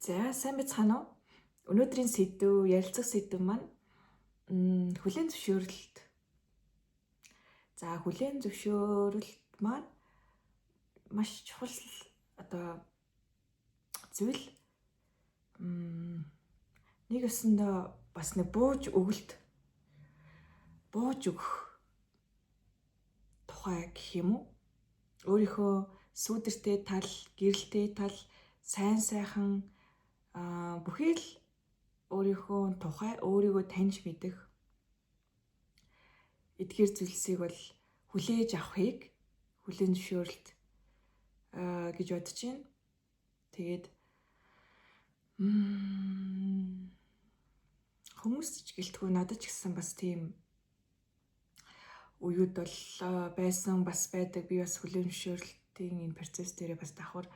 За сайн байцгаана уу? Өнөөдрийн сэдв ярилцах сэдв маань хүлээн зөвшөөрөлт. За хүлээн зөвшөөрөлт маань маш чухал зүйл. Нэг өсөндөө бас нэг бууж өгөх тухай гэх юм уу? Өөрийнхөө сүүдэртэй тал, гэрэлтэй тал, сайн сайхан бүхий л өөрийнхөө тухай өөрийгөө таньж мэдэх эдгээр зүйлсийг бол хүлээж авахыг хүлээн зөвшөөрөлт гэж бодож байна. Тэгээд хүмүүс ч гэлтгүй надад ч гэсэн бас тийм уюуд бол байсан бас байдаг. Би бас хүлээн зөвшөөрөлтийн энэ процесс дээрээ бас давхар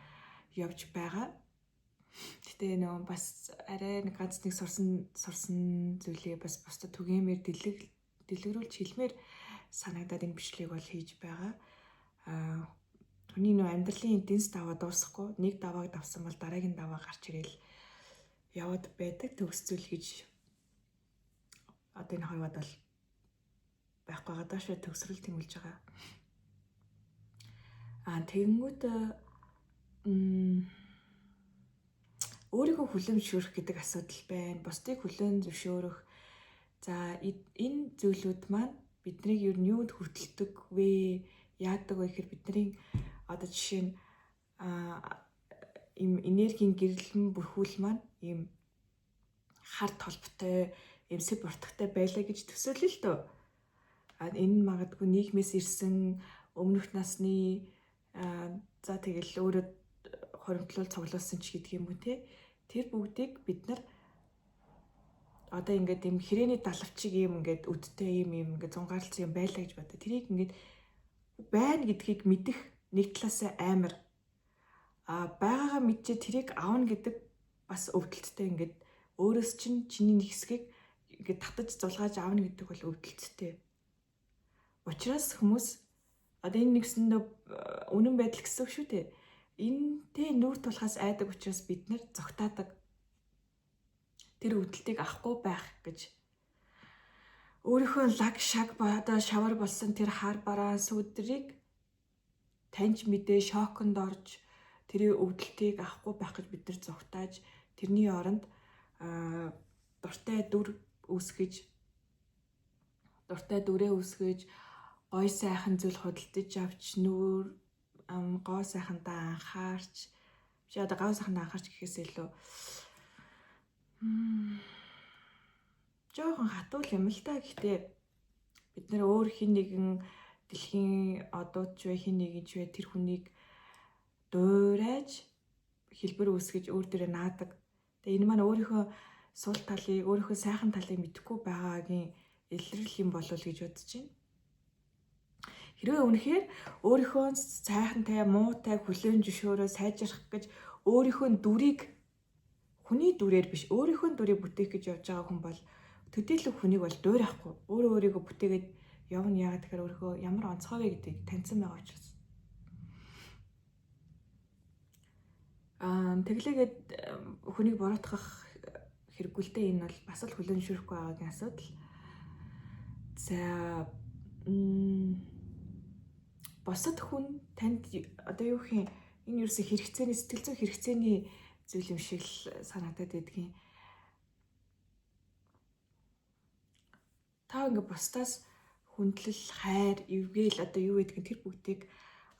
явж байгаа. Гэтэ нөө бас арай нэг ганц нэг сурсан зүйлээ бас бусдад түгээмээр дэлгэрүүлж хэлмээр санагдаад энэ бичлэгийг бол хийж байгаа. Хүний нөө амьдралын эдэнс даваа дуусахгүй. Нэг давааг давсан бол дараагийн даваа гарч ирээл яваад байдаг төгс зүйл гэж энэ хоёрод бол байхгүй байгаа даа шүү, төгсрөл тэмүүлж байгаа. Тэгэнгүүт өөрийгөө хүлээн зөвшөөрөх гэдэг асуудал байна. Бусдыг хүлээн зөвшөөрөх. За энэ зүйлүүд маань биднийг ер нь юунд хүртэлдэг вэ? Яадаг вэ гэхээр бидний одоо жишээ нь ийм энергийн гэрэлтэн бүрхүүл маань ийм хар толботой, эмсэг буртагтай байлаа гэж төсөөлөл л дөө. Энэ магадгүй нийгмээс ирсэн өмнөх насны за тэгэл өөрөө хоримтлуул цуглуулсан ч гэдэг юм уу те. Тэр бүгдийг бид нар одоо ингээд юм хэрээний далавчиг юм ингээд үдтэй юм ингээд зунгаарлсан юм байлаа гэж бодоо. Тэрийг ингээд байна гэдгийг мэдэх нэг талаасаа амар байгаагаа мэдчихээ тэрийг аавна гэдэг бас өвдөлттэй ингээд өөрөөс чинь чиний нэг хэсгийг ингээд татаж зулгааж аавна гэдэг бол өвдөлттэй. Учираас хүмүүс одоо энэ нэгсэндээ үнэн байдал гэсэн үг шүү дээ. Энтэй нүүр тулахаас айдаг учраас бид нэр зогтаадаг. Тэр өвдөлтийг авахгүй байх гэж. Өөрийнхөө лаг шаг одоо шавар болсон тэр хар бараа сүдрийг таньж мэдээ шоконд орж тэр өвдөлтийг авахгүй байх гэж бид нар зогтааж тэрний оронд дуртай дүрээ үсгэж гой сайхан зүйл худалдаж авч нүүр гоо сайхандаа анхаарч чи одоо гоо сайхандаа анхаарч гэхээс илүү жоохон хатуул юм л та. Гэхдээ бид нэр өөр хин нэгэн дэлхийн одууд ч вэ хин нэгэн ч вэ тэр хүнийг дуурайж хэлбэр үүсгэж өөр дээрээ наадаг. Тэгээ энэ маань өөрийнхөө сул талыг, өөрийнхөө сайхан талыг мэдэхгүй байгаагийн илэрлэл юм болов гэж бодож байна. Хэрвээ үнэхээр өөрийнхөө сайхантай, муутай хүлээн зөвшөөрөө сайжрах гэж өөрийнхөө дүрийг хүний дүрээр биш, өөрийнхөө дүрийг бүтээх гэж явж байгаа хүн бол төдийлөх хүнийг бол дуурайхгүй. Өөрийгөө бүтээгээд явна. Яагаад тэгэхээр өөрийнхөө ямар онцгой вэ гэдгийг таньсан байгаа учраас. Тэглээгээд хүнийг буруутгах хэрэггүй л дээ. Энэ бол бас л хүлээн зөвшөөрөхгүй байгаагийн асуудал. За босод хүн танд одоо юу гэх юм энэ ерөөсө хэрэгцээний сэтгэл зүйн хэрэгцээний зүйл юм шиг л санагдаад байдгийн. Та ингээ бусдаас хүндлэл, хайр, эвгээл одоо юу гэдгийг тэр бүгдийг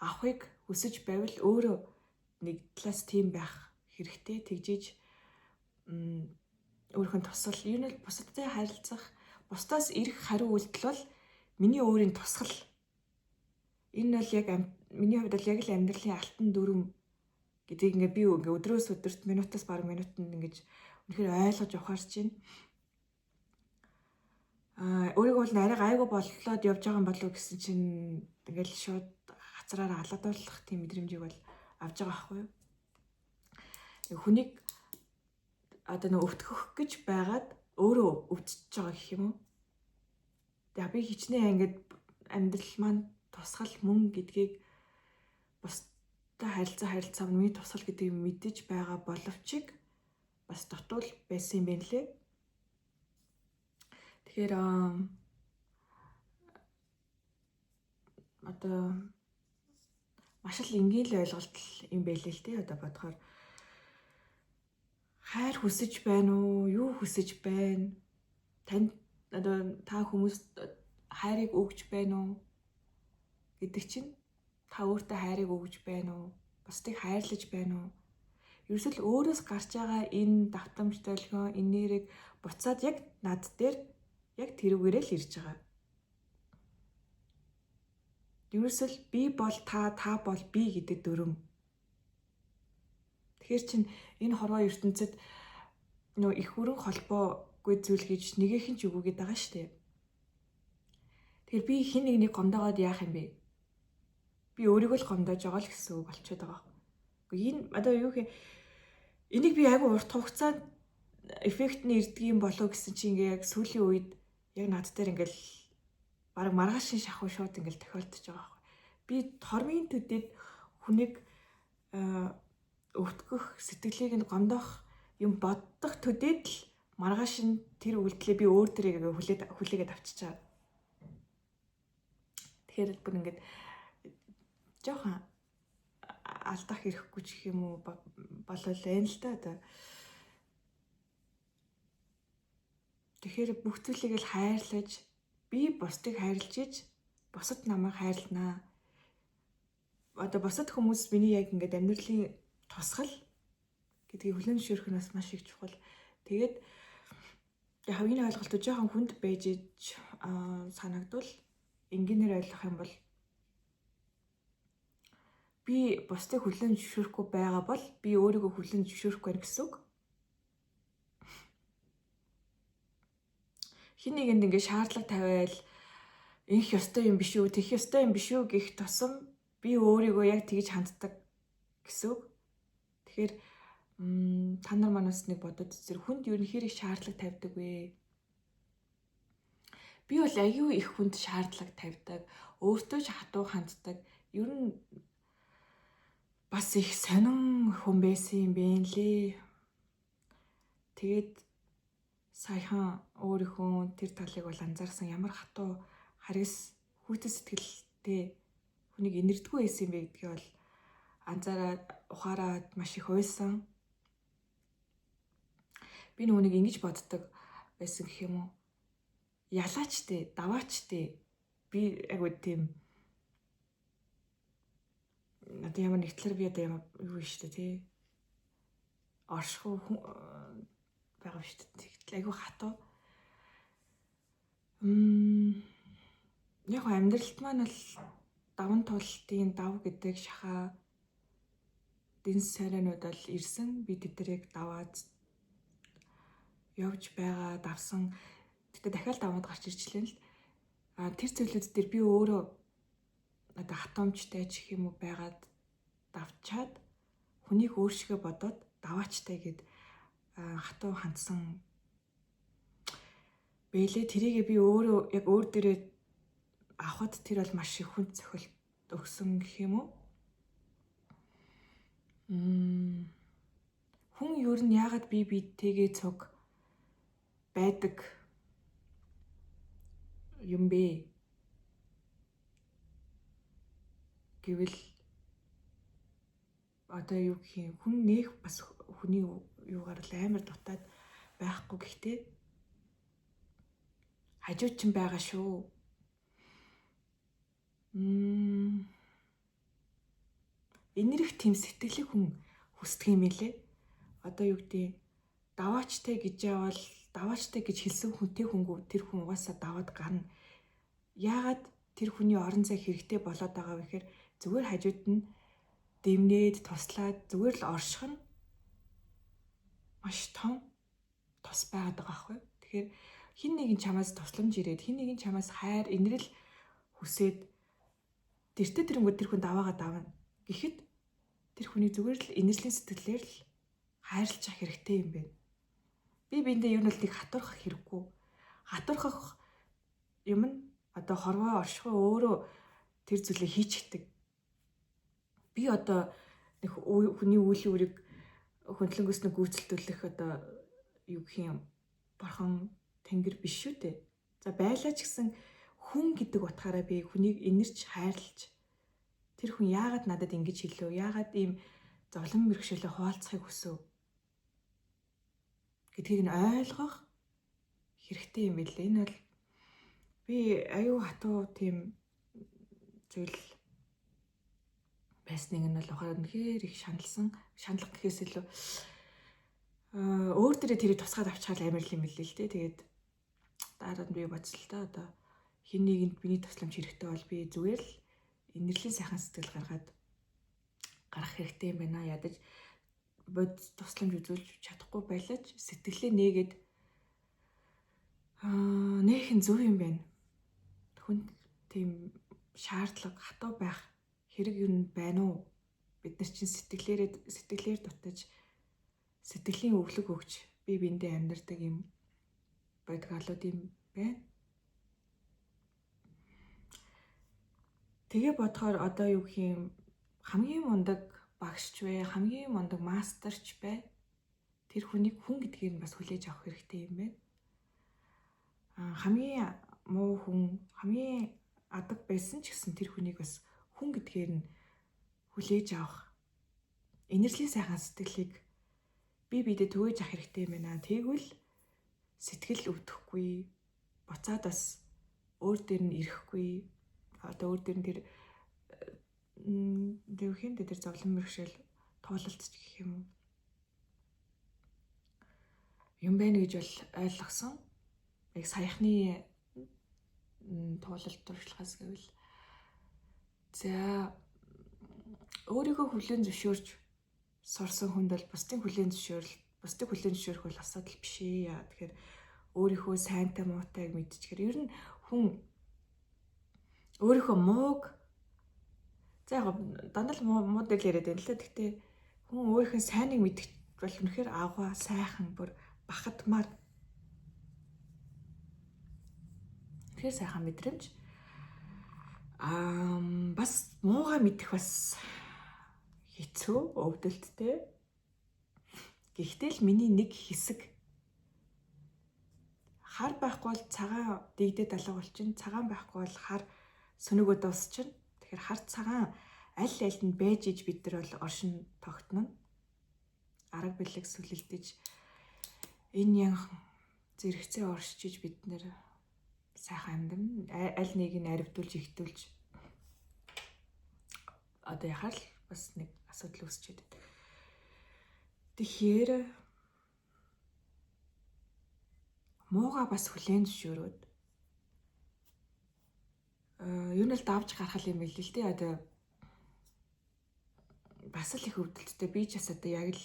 авахыг хүсэж байвал өөрөө нэг талаас тийм байх хэрэгтэй. Тэгжиж өөрийнхөө тусал ер нь бусадтай харилцах, бусдаас ирэх хариу үйлдэл бол миний өөрийн тусгал. Энэ бол яг миний хувьд бол яг л амьдралын алтан дүрм гэдгийг ингээ би ингээ өдрөөс өдөрт минутаас баруун минутанд ингэж үнэхээр ойлгож ухаарч байна. Өөрийгөө бол арай гайгүй боллоод явж байгаа юм болов гэсэн чинь ингээл шууд хацраараа алаадуулах тийм мэдрэмжийг бол авж байгаа байхгүй юу? Хүнийг одоо нэг өвтгөх гэж байгаад өөрөө өвдөж байгаа гэх юм уу? Тэгээ би хичнээн ингээд амьдрал маань тусгал мөн гэдгийг бусдад харилцаа миний тусгал гэдгийг мэдэж байгаа боловч бас дутуул байсан юм байна лээ. Тэгэхээр одоо маш л энгийн л ойлголт юм байлээ л дээ. Одоо бодохоор хайр хүсэж байна уу? Юу хүсэж байна? Танд одоо та хүмүүст хайрыг өгж байна уу гэдэг чинь та өөртөө хайрыг өгж байна уу? Бусдыг хайрлаж байна уу? Ерөөсөл өөрөөс гарч байгаа энэ давтамж долгион, энэ нэрийг буцаад яг над дээр яг тэрүүгээрээ л ирж байгаа. Ерөөсөл би бол та бол би гэдэг дүрм. Тэгэхээр чин энэ хорвоо ертөнцид нөө их хүрэн холбоогүй зүйл гэж нэгийнх нь ч үгүйгээд байгаа шүү дээ. Тэгэхээр би хин нэгнийг гомдоогоод яах юм бэ? Би өөрийгөө л гомдоож байгаа л гэсэн үг болчиход байгаа. Гэхдээ энэ одоо юу гэх энийг би айгүй урт хугацаанд эффект нь ирдэг юм болов гэсэн чи ингээ яг сүүлийн үед яг над дээр ингээл бараг маргаашийн шахуу шууд ингээл тохиолдож байгаа байхгүй. Би хормын төдөд хүнийг өвтгөх сэтгэлийг нь гомдох юм боддог төдөд л маргааш нь тэр үйлдэлээ би өөр дээрээ хүлээгээд авчичаа. Тэгэхээр бүр ингээд жоохон алдах ирэхгүй ч гэх юм уу болол энэ л та одоо. Тэгэхээр бүх зүйлийг л хайрлаж би бусдыг хайрлаж иж бусад намайг хайрлнаа. Одоо бусад хүмүүс миний яг ингээд амьдралын тусгал гэдгийг хүлээн зөвшөөрөх нь бас маш их чухал. Тэгээд яг энэ ойлголтоо жоохон хүнд байж иж санагдвал энгийнээр ойлгох юм бол би бусдыг хүлээн зөвшөөрөхгүй байгаа бол би өөрийгөө хүлээн зөвшөөрөхгүй байх гэсэн үг. Хин нэгэнд ингээ шаардлага тавиал инх ёстой юм биш үү, тех ёстой юм биш үү гэх тусам би өөрийгөө яг тэгж ханддаг гэсэн үг. Тэгэхээр та нар манаас нэг бодоод үзэр хүнд ер нь хэр их шаардлага тавьдаг вэ? Би бол аюу их хүнд шаардлага тавьдаг, өөртөө ч хатуу ханддаг. Ер нь бас их сонин хүн байсан юм бэ лээ. Тэгээд саяхан өөрийнхөө тэр талыг бол анзаарсан, ямар хатуу харгас хүүтэй сэтгэлтэй хүнийг инэрдэггүй байсан юм бэ гэдгийг бол анзаараад ухаараад маш их уйсан. Би нүунийг ингэж боддог байсан гэх юм уу? Ялаачтэй, даваачтэй. Би айгуу тийм одоо ямар нэгтлэр би одоо ямар юу штэ тий. Оршихуй байгаа штэ. Тэгтэл айгуу хатуу. Яг амьдралт маань бол даван тултын дав гэдэг шахаа дэнс сайранууд бол ирсэн. Би тэднийг даваад явж байгаа, давсан. Тэгтээ дахиад даваад гарч ирчлээ л. Тэр зүйлүүд дээр би өөрөө одоо хатамжтай ч гэх юм уу байгаад давчаад хүнийг өөршгөө бодоод даваачтай гэд хатуу хандсан бэлээ. Тэрийгээ би өөрөө яг өөр дээрээ авахд тэр бол маш их хүнд цохилт өгсөн гэх юм уу. Хүн ер нь яагаад биетэйгээ цуг байдаг юм бэ гэвэл одоо юу гэх юм, хүн нэх бас хүний юугаар л амар дутаад байхгүй, гэхдээ хажууд ч байгаа шүү. Энэрх тийм сэтгэлийг хүн хүсдэг юм элэ. Одоо юу гэдэг даваачтай гэж явал даваачтай гэж хэлсэн хүнтэй хүнгүү тэр хүн угаасаа даваад гарна. Яагаад тэр хүний орон зай хэрэгтэй болоод байгаа вэ гэхээр зүгээр хажууд нь дэмнээд туслаад зүгээр л орших нь маш том тус байгаад байгаа байхгүй. Тэгэхээр хин нэгэн чамаас тусламж ирээд хин нэгэн чамаас хайр инрэл хүсээд тэртээ тэрэнгүүд тэр хүн даваагаа давна гэхэд тэр хүний зүгээр л инэрлийн сэтгэлээр л хайрлах хэрэгтэй юм байна. Би биэндээ ер нь л нэг хатуурхах хэрэггүй. Хатуурхах юм нь одоо хорвоо оршихуй өөрөө тэр зүйлийг хийчихдэг. Би одоо нэг хүний үйл үүрэг хөндлөнгөөс нь гүйцэлдүүлэх одоо юу гэх юм бурхан тэнгэр биш шүү дээ. За байлаа ч гэсэн хүн гэдэг утгаараа би хүнийг инэрч хайрлаж тэр хүн яагаад надад ингэж хэлв? Яагаад ийм зовлон мэрэгшээлээ хуваалцахыг хүсв? Гэдгийг нь ойлгох хэрэгтэй юм билээ. Энэ бол би аюу хатуу тийм зүйл байсныг нь бол ухаанхээр их шаналх гэхээс илүү өөр дээрээ тэрийг тусгаад авчихал амар юм билээ л дээ. Тэгээд дараад би бодсон л да одоо хин нэгэнд миний тусламж хэрэгтэй бол би зүгээр л инэрлийн сайхан сэтгэл гаргаад гарах хэрэгтэй юм байна. Ядаж бод тусламж үзүүлж чадахгүй байлаач сэтгэлээ нээгээд нээхэн зөв юм байна. Хүн тийм шаардлага хатуу байх хэрэг юм байна уу? Бид нар чинь сэтгэлээр дутаж сэтгэлийн өвлөг өгч би биндээ амьдардаг юм бодгалууд юм байна. Тэгээ бодохоор одоо юу гэх юм хамгийн мундаг багшч вэ, хамгийн мундаг мастерч бай. Тэр хүнийг хүн гэдгийг нь бас хүлээж авах хэрэгтэй юм байна. Хамгийн муу хүн, хамгийн адаг байсан ч гэсэн тэр хүнийг бас хүн гэдгээр нь хүлээж авах. Инэрлийн сайхан сэтгэлийг би бидэд төвөөж авах хэрэгтэй юм байна. Тэгвэл сэтгэл өвдөхгүй, буцаад бас өөр дээр нь ирэхгүй. Одоо өөр дээр нь тэр зовлон мэрэгшэл туулалцч гэх юм байна гэж бол ойлгосон. Яг саяхны туулалт туршлагаас гэвэл за өөрийгөө хүлээн зөвшөөрч сурсан хүнд бол бусдыг хүлээн зөвшөөрөх бол асуудал биш ээ. Тэгэхээр өөрийнхөө сайнтай муутайг мэдчихээр ер нь хүн өөрийнхөө мууг за яг дандаа муу дээр л яриад байна л да. Гэхдээ хүн өөрийнхөө сайныг мэдэх бол үнэхээр агуу сайхан бүр бахадмаар тэгэхээр сайхан мэдрэмж. Бас муугаа мэдэх бас хэцүү, өвдөлттэй. Гэхдээ л миний нэг хэсэг хар байхгүй бол цагаан дэгдээд алга болчихно. Цагаан байхгүй бол хар сөнөгөө дуусчихна. Тэгэхээр хар цагаан аль нь байж иж бид нар бол оршин тогтно. Арга бэлэг сүлэлдэж энэ яг зэрэгцээ оршиж бид нар сайхан амьдрна. Аль нэг нь аривдуулж ихтүүлж одоо яхаар л бас нэг асуудал үүсчихэд. Тэгэхээр муугаа бас хүлээн зөвшөөрөөд юу нь л давж гарах юм байл л дээ. Одоо бас л их өвдөлттэй би ч бас одоо яг л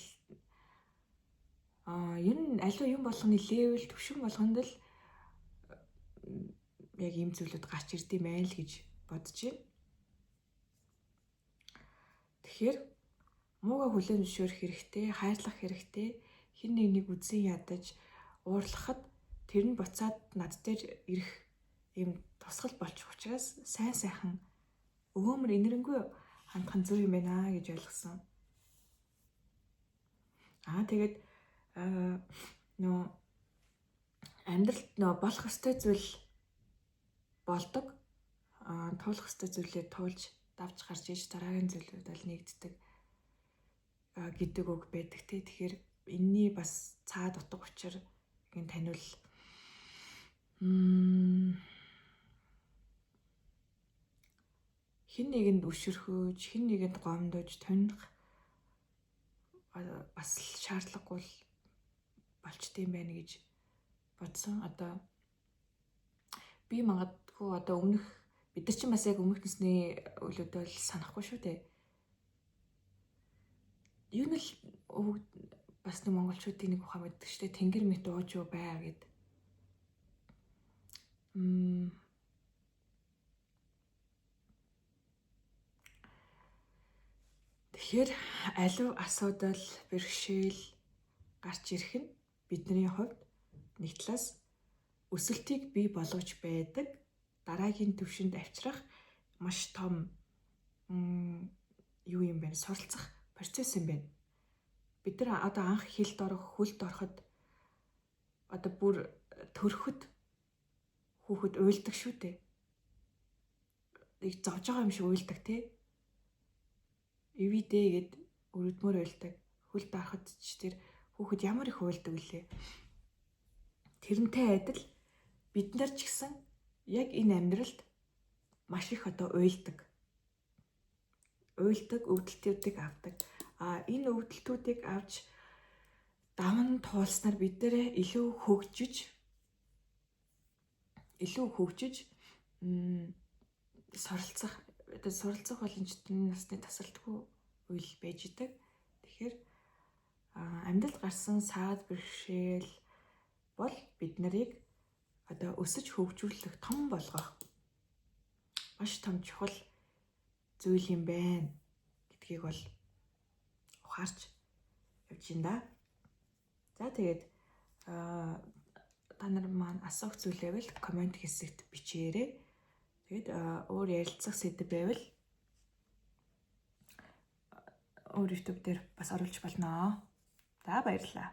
ер нь аливаа юм болгоны левел төвшин болгонд л яг ийм зүйлүүд гарч ирдэм байл гэж бодож байна. Тэгэхээр муугаа хүлээн зөвшөөрөх хэрэгтэй, хайрлах хэрэгтэй. Хин нэг үзэн ядаж уурлахад тэр нь буцаад над дээр ирэх юм тусгал болчих учраас сайхан өгөөмөр инэрэнгүй хандах нь зөв юм байна гэж ойлгосон. Тэгээд амьдралд болох ёстой зүйл болдог. Туулах ёстой зүйлээ туулж давж гарч иж дараагийн зүйлүүд бол нэгддэг гэдэг үг байдаг те. Тэгэхээр энэний бас цаад утга учир гин таниул хин нэгэнд өшөрхөөж, хин нэгэнд гомдож тоних бас шаардлагагүй болчтой юм байна гэж бодсон. Одоо би магадгүй одоо өмнөх бид нар чинь бас яг өмнөх насны үлүүд бол санахгүй шүү дээ. Юу нь л бас нэг монголчуудын нэг ухаан байдаг шүү дээ. Тэнгэр мэт ууж юу бай гэд. Тэгэхээр аливаа асуудал, бэрхшээл гарч ирэх нь бидний хувьд нэг талаас өсөлтийг бий болгож байдаг, дараагийн түвшинд авчрах маш том юу юм бэ? Суралцах процесс юм байна. бид нар одоо анх хилд орох, хүлд ороход одоо бүр төрөхөд хүүхэд уйлдаг шүү дээ. Их зовж байгаа юм шиг уйлдаг тий. Ивидээ гэд өрөдмөр уйлдаг. Хүлд ороход ч тэр хүүхэд ямар их уйлдаг вүлээ. Тэрнтэй адил бид нар ч гэсэн яг энэ амьдралд маш их одоо уйлдаг. Уйлдаг, өвдөлтүүдийг авдаг. Энэ өвдөлтүүдийг авч даван туулснаар бид нэрээ илүү хөгжиж суралцах боломжтой насны тасалдгүй үйл байж идэг. Тэгэхээр амьдралд гарсан саад бэрхшээл бол бид нарыг одоо өсөж хөгжүүлэх том болгох маш том чухал зүйл юм байна гэдгийг бол ухаарч явж байна да. За тэгээд та нар маань асуух зүйл байвал комент хэсэгт бичээрэй. Тэгээд өөр ярилцах сэдв байвал өөр YouTube дээр бас оруулж болно. За баярлалаа.